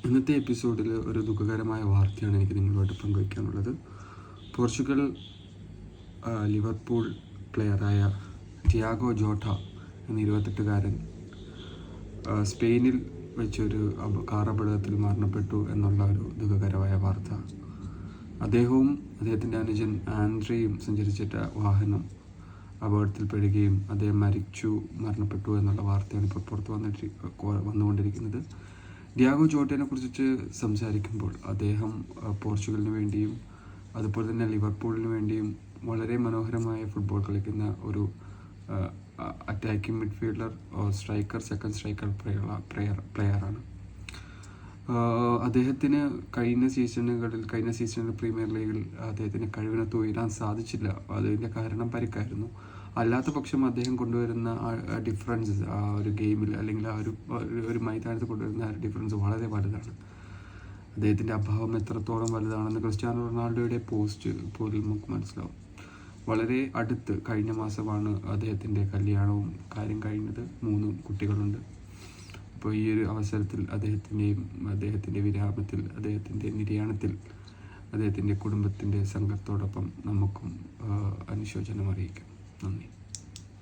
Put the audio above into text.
ഇന്നത്തെ എപ്പിസോഡിൽ ഒരു ദുഃഖകരമായ വാർത്തയാണ് എനിക്ക് നിങ്ങളുമായിട്ട് പങ്കുവയ്ക്കാനുള്ളത്. പോർച്ചുഗൽ ലിവർപൂൾ പ്ലെയറായ ടിയാഗോ ജോട്ട എന്ന 28-കാരൻ സ്പെയിനിൽ വെച്ചൊരു കാർ അപകടത്തിൽ മരണപ്പെട്ടു എന്നുള്ള ഒരു ദുഃഖകരമായ വാർത്ത. അദ്ദേഹവും അദ്ദേഹത്തിൻ്റെ അനുജൻ ആൻഡ്രയും സഞ്ചരിച്ചിട്ട വാഹനം അപകടത്തിൽപ്പെടുകയും അദ്ദേഹം മരണപ്പെട്ടു എന്നുള്ള വാർത്തയാണ് ഇപ്പോൾ വന്നുകൊണ്ടിരിക്കുന്നത്. ഡിയാഗോ ജോട്ടയെ കുറിച്ച് സംസാരിക്കുമ്പോൾ അദ്ദേഹം പോർച്ചുഗലിന് വേണ്ടിയും അതുപോലെ തന്നെ ലിവർപൂളിന് വേണ്ടിയും വളരെ മനോഹരമായ ഫുട്ബോൾ കളിക്കുന്ന ഒരു attacking midfielder, striker, second striker പ്ലെയറാണ്. അദ്ദേഹത്തിന് കഴിഞ്ഞ സീസണിൽ പ്രീമിയർ ലീഗിൽ അദ്ദേഹത്തിന് കഴിവിനൊത്ത് ഉയരാൻ സാധിച്ചില്ല. അതിൻ്റെ കാരണം പരിക്കായിരുന്നു. അല്ലാത്ത പക്ഷം അദ്ദേഹം കൊണ്ടുവരുന്ന ഡിഫറൻസ് ആ ഒരു ഗെയിമിൽ അല്ലെങ്കിൽ ആ ഒരു മൈതാനത്ത് കൊണ്ടുവരുന്ന ആ ഒരു ഡിഫറൻസ് വളരെ വലുതാണ്. അദ്ദേഹത്തിൻ്റെ അഭാവം എത്രത്തോളം വലുതാണെന്ന് ക്രിസ്ത്യാനോ റൊണാൾഡോയുടെ പോസ്റ്റ് പോലും നമുക്ക് മനസ്സിലാവും. വളരെ അടുത്ത് കഴിഞ്ഞ മാസമാണ് അദ്ദേഹത്തിൻ്റെ കല്യാണവും കാര്യം കഴിഞ്ഞത്. 3 കുട്ടികളുണ്ട്. അപ്പോൾ ഈ ഒരു അവസരത്തിൽ അദ്ദേഹത്തിൻ്റെ വിരാമത്തിൽ, അദ്ദേഹത്തിൻ്റെ നിര്യാണത്തിൽ അദ്ദേഹത്തിൻ്റെ കുടുംബത്തിൻ്റെ സംഘത്തോടൊപ്പം നമുക്കും അനുശോചനം അറിയിക്കാം. നന്ദി.